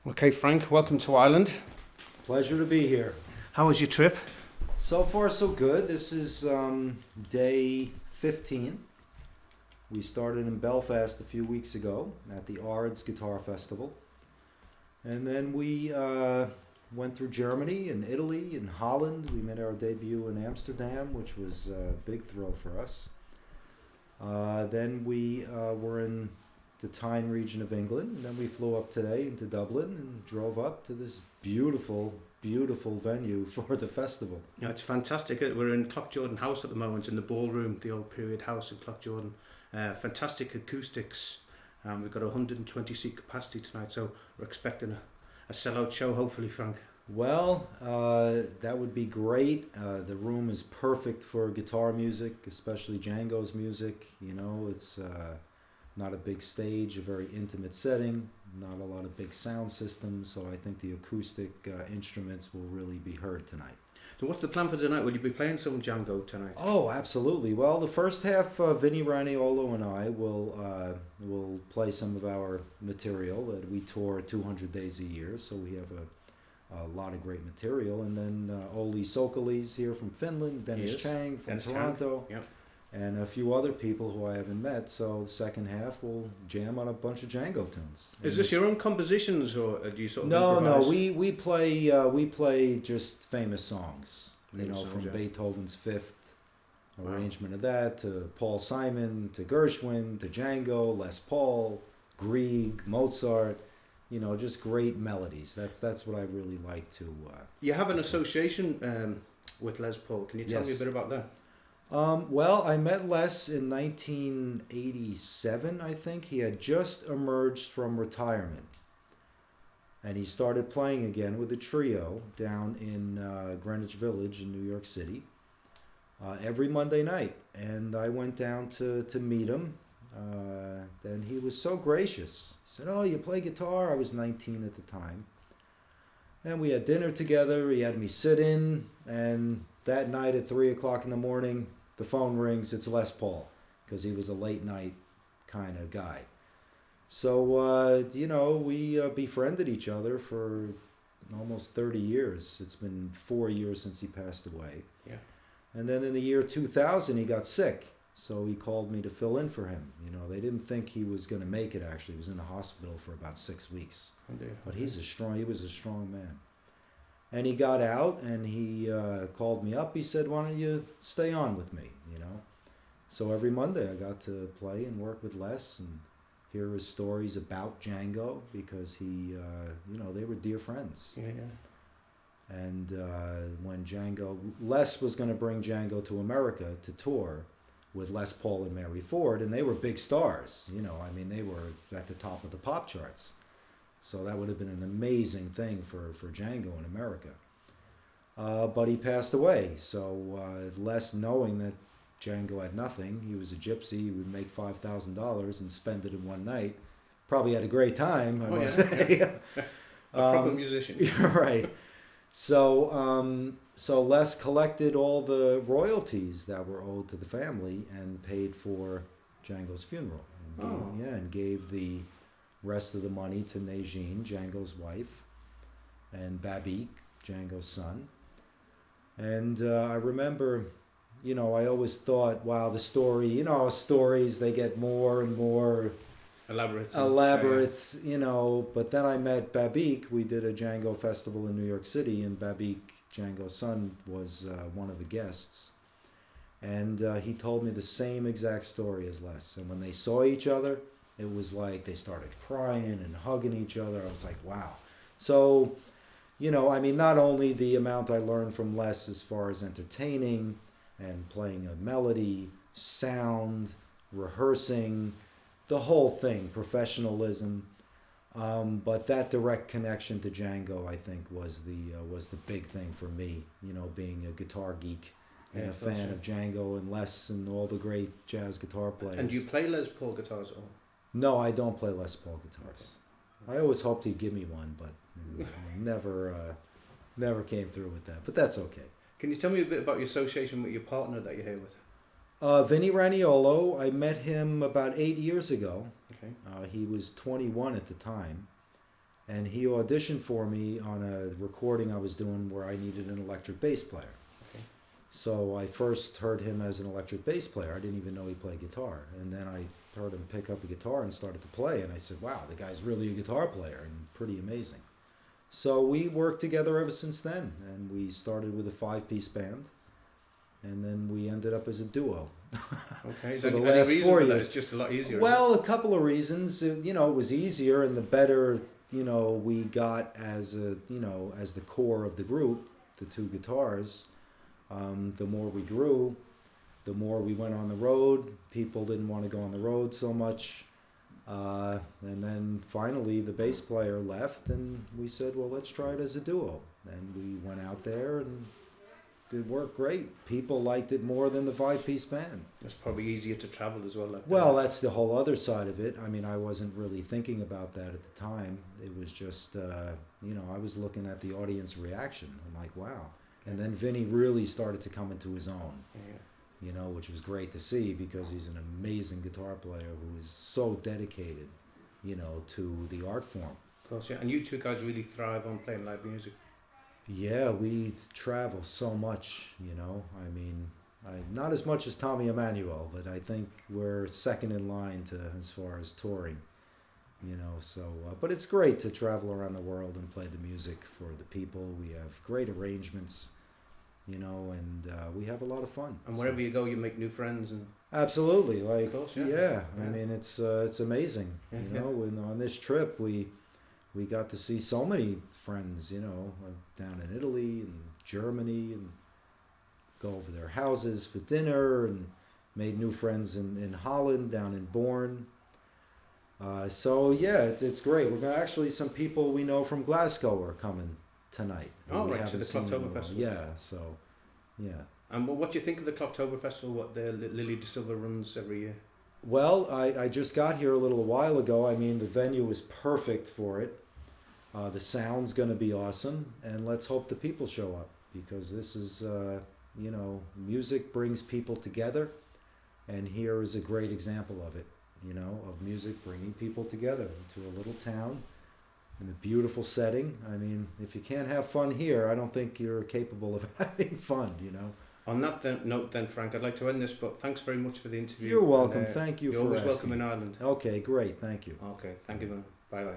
Okay, Frank, welcome to Ireland. Pleasure to be here. How was your trip? So far, so good. This is day 15. We started in Belfast a few weeks ago at the Ards Guitar Festival. And then we went through Germany and Italy and Holland. We made our debut in Amsterdam, which was a big thrill for us. Then we were in the Tyne region of England. And then we flew up today into Dublin and drove up to this beautiful venue for the festival. Yeah, it's fantastic. We're in Cloughjordan House at the moment, in the ballroom, the old period house in Cloughjordan. Fantastic acoustics. We've got a 120 seat capacity tonight, so we're expecting a sellout show, hopefully, Frank. Well, that would be great. The room is perfect for guitar music, especially Django's music. You know, it's not a big stage, a very intimate setting, not a lot of big sound systems, so I think the acoustic instruments will really be heard tonight. So what's the plan for tonight? Will you be playing some Django tonight? Oh, absolutely. Well, the first half, Vinnie Raniolo and I will play some of our material. We tour 200 days a year, so we have a lot of great material. And then Olli Sokoli's here from Finland, Dennis Chang from Toronto. Yep. And a few other people who I haven't met. So the second half we'll jam on a bunch of Django tunes. Is this your own compositions, or do you sort of No, improvise? we play just famous songs. From Beethoven's Fifth arrangement of that to Paul Simon to Gershwin to Django, Les Paul, Grieg, Mozart. Just great melodies. That's what I really like to. You have an association with Les Paul. Can you tell me a bit about that? Well, I met Les in 1987, I think. He had just emerged from retirement. And he started playing again with a trio down in Greenwich Village in New York City every Monday night. And I went down to meet him. Then he was so gracious. He said, "Oh, you play guitar?" I was 19 at the time. And we had dinner together. He had me sit in. And that night at 3 o'clock in the morning, the phone rings. It's Les Paul, because he was a late night kind of guy. So, we befriended each other for almost 30 years. It's been 4 years since he passed away. Yeah. And then in the year 2000, he got sick. So he called me to fill in for him. They didn't think he was going to make it, actually. He was in the hospital for about 6 weeks. Oh dear. But he was a strong man. And he got out and he called me up. He said, "Why don't you stay on with me?" So every Monday I got to play and work with Les and hear his stories about Django, because he, they were dear friends. Yeah. And when Les was going to bring Django to America to tour with Les Paul and Mary Ford, and they were big stars. They were at the top of the pop charts. So that would have been an amazing thing for Django in America. But he passed away. So Les, knowing that Django had nothing, he was a gypsy, he would make $5,000 and spend it in one night. Probably had a great time, I must say. A proper musician. Right. So Les collected all the royalties that were owed to the family and paid for Django's funeral. And gave the rest of the money to Najine, Django's wife, and Babik, Django's son. And I remember, I always thought, wow, the story, stories, they get more and more elaborate, but then I met Babik. We did a Django festival in New York City, and Babik, Django's son, was one of the guests. And he told me the same exact story as Les. And when they saw each other, it was like they started crying and hugging each other. I was like, wow. So, not only the amount I learned from Les as far as entertaining and playing a melody, sound, rehearsing, the whole thing, professionalism, but that direct connection to Django, I think, was the big thing for me, being a guitar geek and a fan of Django and Les and all the great jazz guitar players. And do you play Les Paul guitars at all? No, I don't play Les Paul guitars. I always hoped he'd give me one, but never came through with that. But that's okay. Can you tell me a bit about your association with your partner that you're here with? Vinnie Raniolo, I met him about 8 years ago. Okay. He was 21 at the time. and he auditioned for me on a recording I was doing where I needed an electric bass player. Okay. So I first heard him as an electric bass player. I didn't even know he played guitar. And then I heard him pick up a guitar and started to play. And I said, wow, the guy's really a guitar player and pretty amazing. So we worked together ever since then. And we started with a 5-piece band. And then we ended up as a duo. Okay. For the last 4 years. It's just a lot easier. Well, a couple of reasons. It was easier, and the better, we got as as the core of the group, the 2 guitars. The more we grew, the more we went on the road. People didn't want to go on the road so much. And then finally the bass player left, and we said, well, let's try it as a duo. And we went out there, and it worked great. People liked it more than the 5-piece band. It's probably easier to travel as well. Well, that's the whole other side of it. I mean, I wasn't really thinking about that at the time. It was just, I was looking at the audience reaction. I'm like, wow. And then Vinny really started to come into his own, which was great to see, because he's an amazing guitar player who is so dedicated, to the art form. Of course, yeah. And you 2 guys really thrive on playing live music. Yeah, we travel so much, I mean, not as much as Tommy Emmanuel, but I think we're second in line as far as touring, but it's great to travel around the world and play the music for the people. We have great arrangements, and we have a lot of fun. And wherever you go, you make new friends. And absolutely, of course, yeah. I mean, it's amazing, and on this trip we got to see so many friends, down in Italy and Germany, and go over their houses for dinner, and made new friends in Holland, down in Bourne. So yeah, it's great. We're gonna, actually, some people we know from Glasgow are coming tonight. Oh, right, to the Cloughtoberfest. Yeah, so, yeah. And what do you think of the Cloughtoberfest, what the Lily de Silva runs every year? Well, I just got here a little while ago. I mean, the venue is perfect for it. The sound's going to be awesome, and let's hope the people show up, because this is, music brings people together, and here is a great example of it, of music bringing people together into a little town in a beautiful setting. I mean, if you can't have fun here, I don't think you're capable of having fun, On that note then, Frank, I'd like to end this, but thanks very much for the interview. You're welcome. Thank you for asking. You're always welcome in Ireland. Okay, great. Thank you. Okay, thank you. Bye-bye.